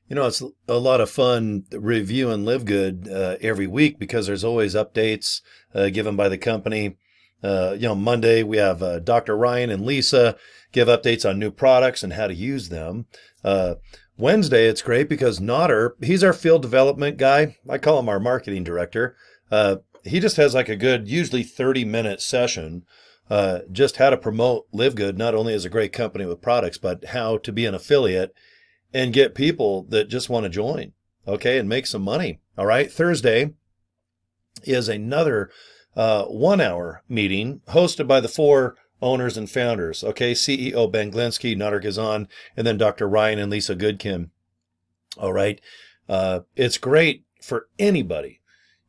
It's a lot of fun reviewing LiveGood every week because there's always updates given by the company. Monday we have Dr. Ryan and Lisa give updates on new products and how to use them. Uh, Wednesday, it's great because Nodder, he's our field development guy. I call him our marketing director. He just has like a good, usually 30-minute session, just how to promote LiveGood, not only as a great company with products, but how to be an affiliate and get people that just want to join, okay, and make some money. All right. Thursday is another 1 hour meeting hosted by the four owners and founders, okay, CEO Ben Glinsky, Nader Gazan, and then Dr. Ryan and Lisa Goodkin. All right. It's great for anybody,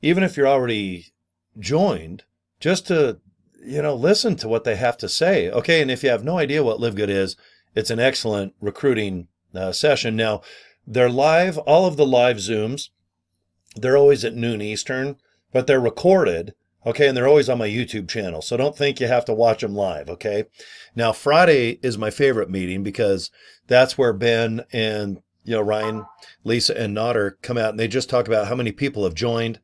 even if you're already joined, just to, listen to what they have to say. Okay. And if you have no idea what LiveGood is, it's an excellent recruiting session. Now, they're live, all of the live Zooms, they're always at noon Eastern, but they're recorded, okay, and they're always on my YouTube channel, so don't think you have to watch them live, okay? Now, Friday is my favorite meeting because that's where Ben and, Ryan, Lisa, and Nodder come out, and they just talk about how many people have joined,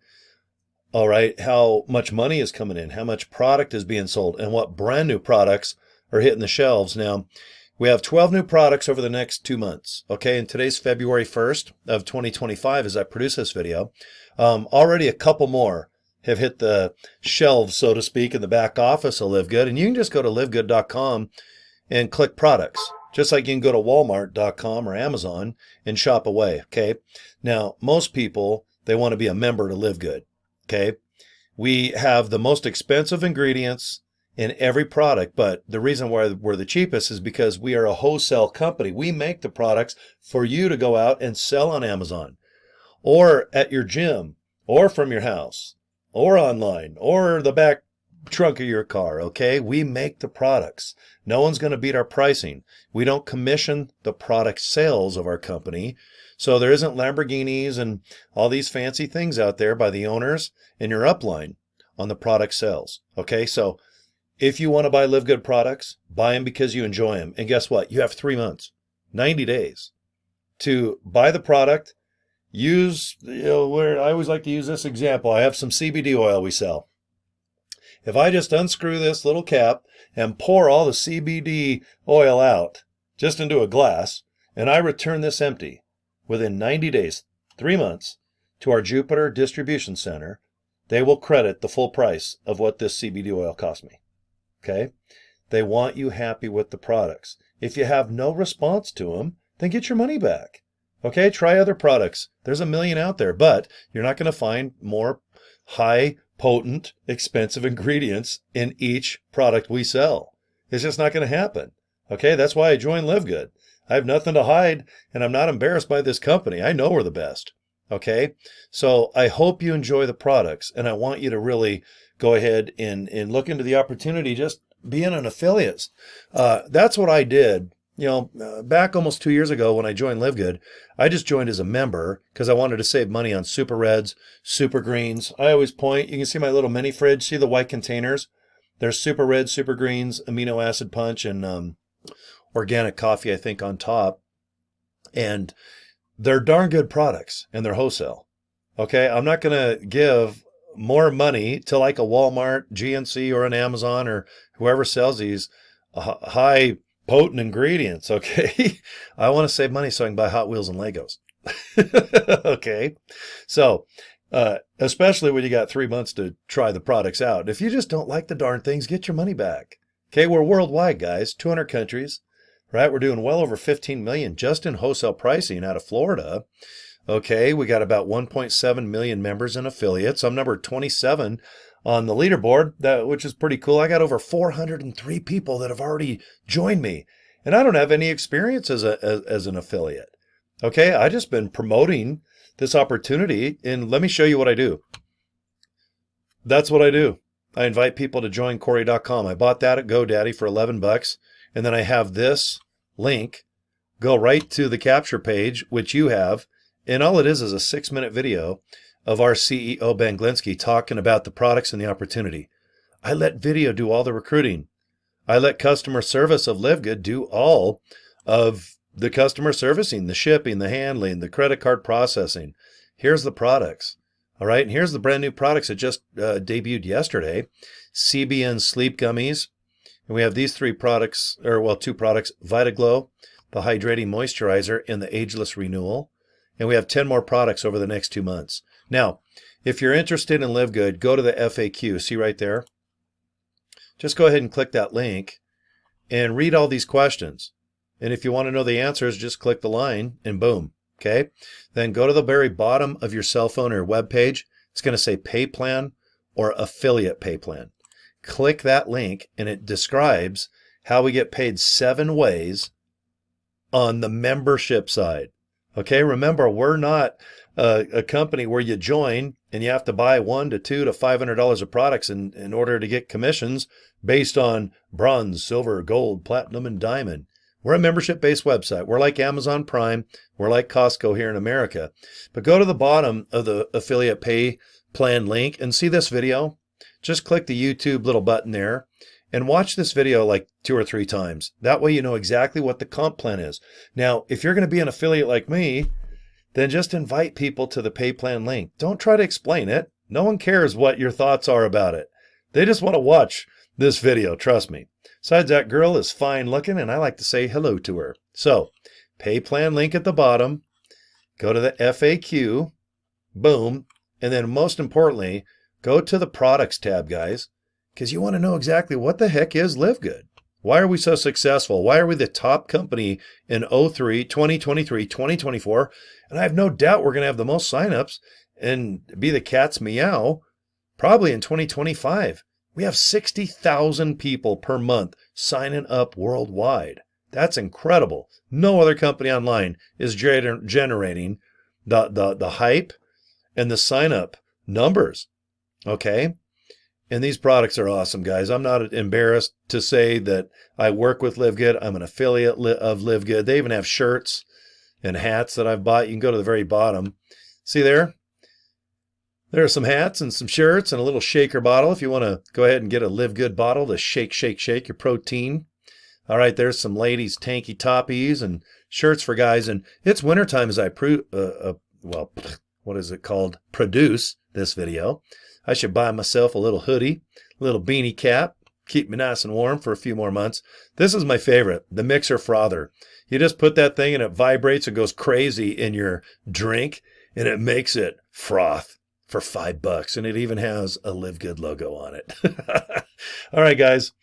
all right, how much money is coming in, how much product is being sold, and what brand new products are hitting the shelves. Now, we have 12 new products over the next 2 months. Okay, and today's February 1st of 2025 as I produce this video. Already a couple more have hit the shelves, so to speak, in the back office of LiveGood. And you can just go to livegood.com and click products, just like you can go to walmart.com or Amazon and shop away. Okay, now most people, they want to be a member to LiveGood. Okay, we have the most expensive ingredients in every product, but the reason why we're the cheapest is because we are a wholesale company. We make the products for you to go out and sell on Amazon or at your gym or from your house or online or the back trunk of your car, okay? We make the products. No one's going to beat our pricing. We don't commission the product sales of our company. So there isn't Lamborghinis and all these fancy things out there by the owners in your upline on the product sales, okay? So if you want to buy LiveGood products, buy them because you enjoy them. And guess what? You have 3 months, 90 days to buy the product. Use, where I always like to use this example. I have some CBD oil we sell. If I just unscrew this little cap and pour all the CBD oil out just into a glass, and I return this empty within 90 days, 3 months, to our Jupiter distribution center, they will credit the full price of what this CBD oil cost me. Okay, they want you happy with the products. If you have no response to them, then get your money back. Okay, try other products. There's a million out there, but you're not going to find more high, potent, expensive ingredients in each product we sell. It's just not going to happen. Okay, that's why I joined LiveGood. I have nothing to hide, and I'm not embarrassed by this company. I know we're the best. Okay, so I hope you enjoy the products, and I want you to really go ahead and look into the opportunity, just being an affiliate. That's what I did. Back almost 2 years ago when I joined LiveGood, I just joined as a member because I wanted to save money on super reds, super greens. I always point, you can see my little mini fridge, see the white containers? There's super reds, super greens, amino acid punch, and organic coffee, I think, on top. And they're darn good products, and they're wholesale. Okay, I'm not going to give more money to like a Walmart, GNC, or an Amazon, or whoever sells these high potent ingredients, okay? I want to save money so I can buy Hot Wheels and Legos. Okay, so especially when you got 3 months to try the products out. If you just don't like the darn things, get your money back. Okay, we're worldwide, guys, 200 countries, right? We're doing well over 15 million just in wholesale pricing out of Florida. Okay, we got about 1.7 million members and affiliates. I'm number 27 on the leaderboard, which is pretty cool. I got over 403 people that have already joined me, and I don't have any experience as an affiliate. Okay, I just been promoting this opportunity, and let me show you what I do. That's what I do. I invite people to joincory.com. I bought that at GoDaddy for $11, and then I have this link go right to the capture page, which you have. And all it is a 6-minute video of our CEO, Ben Glinsky, talking about the products and the opportunity. I let video do all the recruiting. I let customer service of LiveGood do all of the customer servicing, the shipping, the handling, the credit card processing. Here's the products. All right, and here's the brand new products that just debuted yesterday. CBN Sleep Gummies. And we have these three products, or well, two products, VitaGlow, the Hydrating Moisturizer, and the Ageless Renewal. And we have 10 more products over the next 2 months. Now, if you're interested in Live Good, go to the FAQ. See right there? Just go ahead and click that link and read all these questions. And if you want to know the answers, just click the line and boom. Okay? Then go to the very bottom of your cell phone or web page. It's going to say Pay Plan or Affiliate Pay Plan. Click that link and it describes how we get paid 7 ways on the membership side. Okay, remember, we're not a company where you join and you have to buy $100 to $200 to $500 of products in order to get commissions based on bronze, silver, gold, platinum, and diamond. We're a membership-based website. We're like Amazon Prime. We're like Costco here in America. But go to the bottom of the affiliate pay plan link and see this video. Just click the YouTube little button there and watch this video like 2 or 3 times. That way you know exactly what the comp plan is. Now, if you're going to be an affiliate like me, then just invite people to the pay plan link. Don't try to explain it. No one cares what your thoughts are about it. They just want to watch this video, trust me. Besides, that girl is fine looking and I like to say hello to her. So, pay plan link at the bottom. Go to the FAQ. Boom. And then most importantly, go to the products tab, guys, because you want to know exactly what the heck is Live Good. Why are we so successful? Why are we the top company in 2023, 2024? And I have no doubt we're going to have the most signups and be the cat's meow probably in 2025. We have 60,000 people per month signing up worldwide. That's incredible. No other company online is generating the hype and the sign up numbers. Okay? And these products are awesome, guys. I'm not embarrassed to say that I work with Live Good. I'm an affiliate of Live Good. They even have shirts and hats that I've bought. You can go to the very bottom. See there? There are some hats and some shirts and a little shaker bottle if you want to go ahead and get a Live Good bottle to shake your protein. All right, there's some ladies' tanky toppies and shirts for guys. And it's wintertime as I produce this video. I should buy myself a little hoodie, a little beanie cap, keep me nice and warm for a few more months. This is my favorite, the Mixer Frother. You just put that thing and it vibrates and goes crazy in your drink and it makes it froth for $5. And it even has a Live Good logo on it. All right, guys.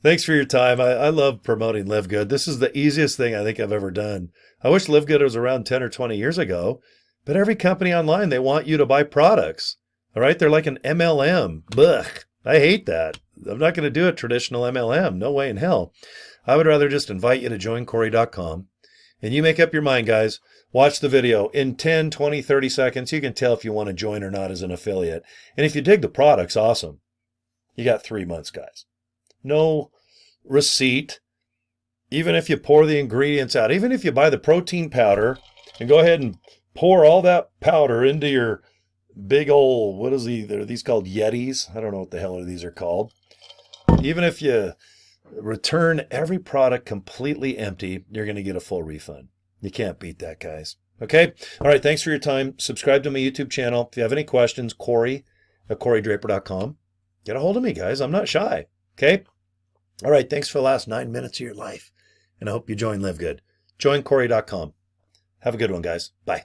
Thanks for your time. I love promoting Live Good. This is the easiest thing I think I've ever done. I wish Live Good was around 10 or 20 years ago, but every company online, they want you to buy products. All right, they're like an MLM. Blech. I hate that. I'm not going to do a traditional MLM. No way in hell. I would rather just invite you to joincory.com. And you make up your mind, guys. Watch the video. In 10, 20, 30 seconds, you can tell if you want to join or not as an affiliate. And if you dig the products, awesome. You got 3 months, guys. No receipt. Even if you pour the ingredients out, even if you buy the protein powder and go ahead and pour all that powder into your big old, what is are these called? Yetis? I don't know what the hell these are called. Even if you return every product completely empty, you're going to get a full refund. You can't beat that, guys. Okay? All right, thanks for your time. Subscribe to my YouTube channel. If you have any questions, Cory at CoryDraper.com. Get a hold of me, guys. I'm not shy. Okay? All right, thanks for the last 9 minutes of your life. And I hope you join Live Good. JoinCory.com. Have a good one, guys. Bye.